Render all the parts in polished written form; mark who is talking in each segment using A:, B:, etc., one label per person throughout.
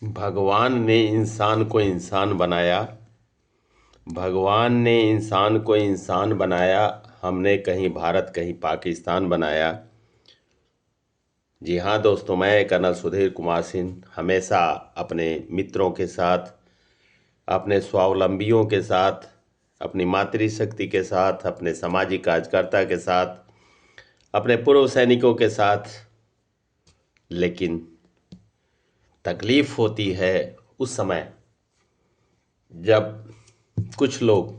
A: भगवान ने इंसान को इंसान बनाया। भगवान ने इंसान को इंसान बनाया। हमने कहीं भारत कहीं पाकिस्तान बनाया। जी हाँ दोस्तों, मैं कर्नल सुधीर कुमार सिंह हमेशा अपने मित्रों के साथ, अपने स्वावलंबियों के साथ, अपनी मातृशक्ति के साथ, अपने सामाजिक कार्यकर्ता के साथ, अपने पूर्व सैनिकों के साथ, लेकिन तकलीफ होती है उस समय जब कुछ लोग,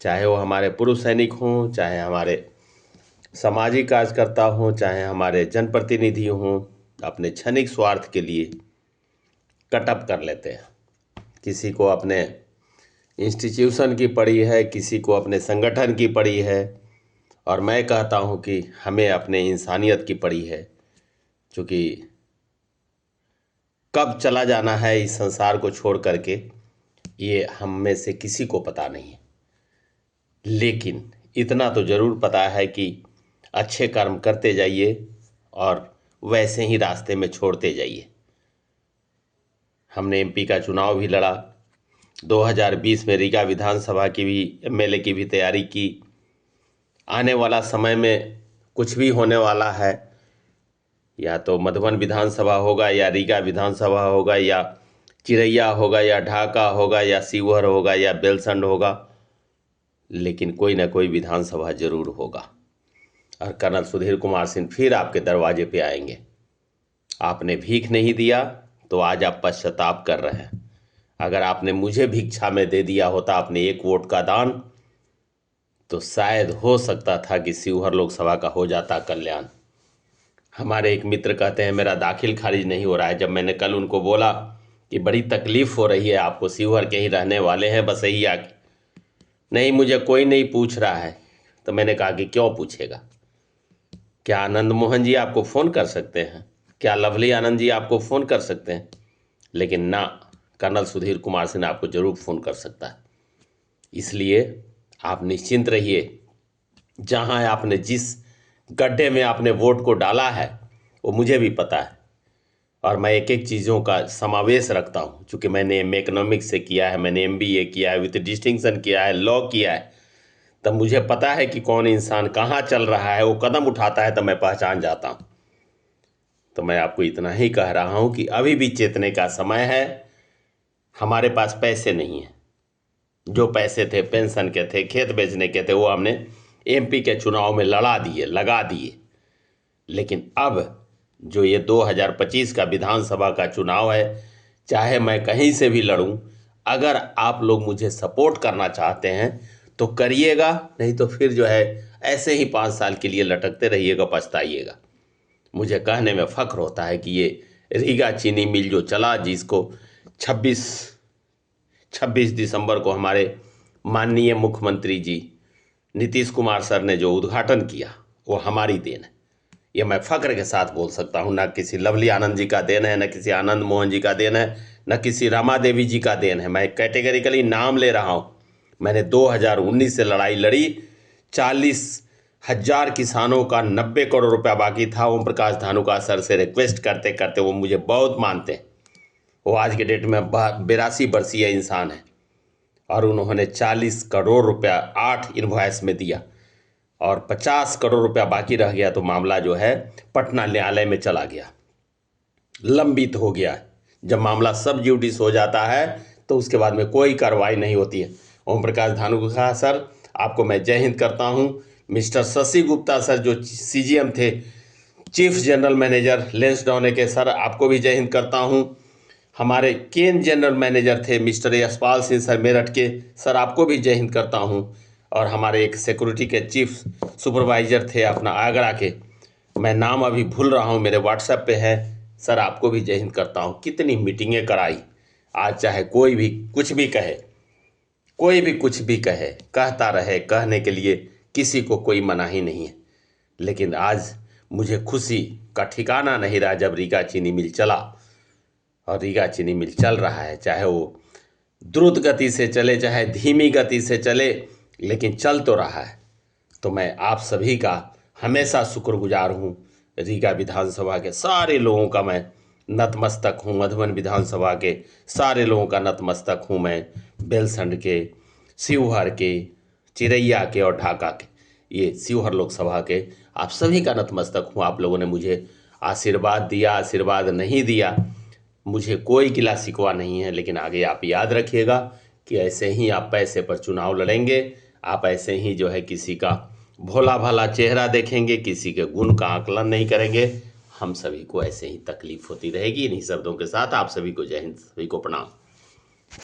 A: चाहे वो हमारे पूर्व सैनिक हों, चाहे हमारे सामाजिक कार्यकर्ता हों, चाहे हमारे जनप्रतिनिधि हों, अपने क्षणिक स्वार्थ के लिए कटअप कर लेते हैं। किसी को अपने इंस्टीट्यूशन की पड़ी है, किसी को अपने संगठन की पड़ी है, और मैं कहता हूं कि हमें अपने इंसानियत की पड़ी है। क्योंकि कब चला जाना है इस संसार को छोड़ करके, ये हम में से किसी को पता नहीं है। लेकिन इतना तो ज़रूर पता है कि अच्छे कर्म करते जाइए और वैसे ही रास्ते में छोड़ते जाइए। हमने एमपी का चुनाव भी लड़ा, 2020 में रीगा विधानसभा की भी, एमएलए की भी तैयारी की। आने वाला समय में कुछ भी होने वाला है, या तो मधुबन विधानसभा होगा, या रीगा विधानसभा होगा, या चिरैया होगा, या ढाका होगा, या सीवर होगा, या बेलसंड होगा, लेकिन कोई ना कोई विधानसभा जरूर होगा। और कर्नल सुधीर कुमार सिंह फिर आपके दरवाजे पे आएंगे। आपने भीख नहीं दिया तो आज आप पश्चाताप कर रहे हैं। अगर आपने मुझे भिक्षा में दे दिया होता अपने एक वोट का दान, तो शायद हो सकता था कि शिवहर लोकसभा का हो जाता कल्याण। हमारे एक मित्र कहते हैं मेरा दाखिल खारिज नहीं हो रहा है। जब मैंने कल उनको बोला कि बड़ी तकलीफ हो रही है आपको, शिवहर के ही रहने वाले हैं बसैया के, नहीं मुझे कोई नहीं पूछ रहा है, तो मैंने कहा कि क्यों पूछेगा? क्या आनंद मोहन जी आपको फ़ोन कर सकते हैं? क्या लवली आनंद जी आपको फ़ोन कर सकते हैं? लेकिन ना, कर्नल सुधीर कुमार सिंह आपको ज़रूर फ़ोन कर सकता है। इसलिए आप निश्चिंत रहिए। जहां आपने जिस गड्ढे में आपने वोट को डाला है वो मुझे भी पता है, और मैं एक एक चीज़ों का समावेश रखता हूं। चूँकि मैंने इकोनॉमिक्स से किया है, मैंने एमबीए किया है, विद डिस्टिंक्शन किया है, लॉ किया है, तब मुझे पता है कि कौन इंसान कहाँ चल रहा है। वो कदम उठाता है तो मैं पहचान जाता हूँ। तो मैं आपको इतना ही कह रहा हूँ कि अभी भी चेतने का समय है। हमारे पास पैसे नहीं हैं। जो पैसे थे पेंशन के थे, खेत बेचने के थे, वो हमने एमपी के चुनाव में लड़ा दिए, लगा दिए। लेकिन अब जो ये 2025 का विधानसभा का चुनाव है, चाहे मैं कहीं से भी लड़ूं, अगर आप लोग मुझे सपोर्ट करना चाहते हैं तो करिएगा, नहीं तो फिर जो है ऐसे ही 5 साल के लिए लटकते रहिएगा, पछताइएगा। मुझे कहने में फ़ख्र होता है कि ये रीगा चीनी मिल जो चला, जिसको 26 26 दिसंबर को हमारे माननीय मुख्यमंत्री जी नीतीश कुमार सर ने जो उद्घाटन किया, वो हमारी देन है। ये मैं फ़ख्र के साथ बोल सकता हूँ। ना किसी लवली आनंद जी का देन है, ना किसी आनंद मोहन जी का देन है, ना किसी रमा देवी जी का देन है। मैं कैटेगरिकली नाम ले रहा हूँ। मैंने 2019 से लड़ाई लड़ी। 40,000 किसानों का 90 करोड़ रुपया बाकी था। ओम प्रकाश धानुका सर से रिक्वेस्ट करते करते, वो मुझे बहुत मानते हैं, वो आज के डेट में 82 वर्षीय इंसान है, और उन्होंने 40 करोड़ रुपया 8 इनवॉइस में दिया, और 50 करोड़ रुपया बाकी रह गया। तो मामला जो है पटना न्यायालय में चला गया, लंबित हो गया। जब मामला सब जुडिस हो जाता है तो उसके बाद में कोई कार्रवाई नहीं होती है। ओम प्रकाश धानुका सर, आपको मैं जय हिंद करता हूं। मिस्टर शशि गुप्ता सर जो सीजीएम थे, चीफ जनरल मैनेजर लेंसडाउने के, सर आपको भी जय हिंद करता हूं। हमारे केन जनरल मैनेजर थे मिस्टर यशपाल सिंह सर मेरठ के, सर आपको भी जय हिंद करता हूं। और हमारे एक सिक्योरिटी के चीफ सुपरवाइजर थे अपना आगरा के, मैं नाम अभी भूल रहा हूं, मेरे व्हाट्सएप पे है, सर आपको भी जय हिंद करता हूं। कितनी मीटिंगें कराई। आज चाहे कोई भी कुछ भी कहे, कोई भी कुछ भी कहे, कहता रहे, कहने के लिए किसी को कोई मनाही नहीं है। लेकिन आज मुझे खुशी का ठिकाना नहीं रहा जब रीगा चीनी मिल चला। और रीगा चीनी मिल चल रहा है, चाहे वो द्रुत गति से चले चाहे धीमी गति से चले, लेकिन चल तो रहा है। तो मैं आप सभी का हमेशा शुक्रगुजार हूँ। रीगा विधानसभा के सारे लोगों का मैं नतमस्तक हूँ। मधुबन विधानसभा के सारे लोगों का नतमस्तक हूँ मैं। बेलसंड के, शिवहर के, चिरैया के और ढाका के, ये शिवहर लोकसभा के आप सभी का नतमस्तक हूँ। आप लोगों ने मुझे आशीर्वाद दिया, आशीर्वाद नहीं दिया, मुझे कोई गिला शिकवा नहीं है। लेकिन आगे आप याद रखिएगा कि ऐसे ही आप पैसे पर चुनाव लड़ेंगे, आप ऐसे ही जो है किसी का भोला भाला चेहरा देखेंगे, किसी के गुण का आकलन नहीं करेंगे। हम सभी को ऐसे ही तकलीफ होती रहेगी। इन्हीं शब्दों के साथ आप सभी को जय हिंद, सभी को प्रणाम।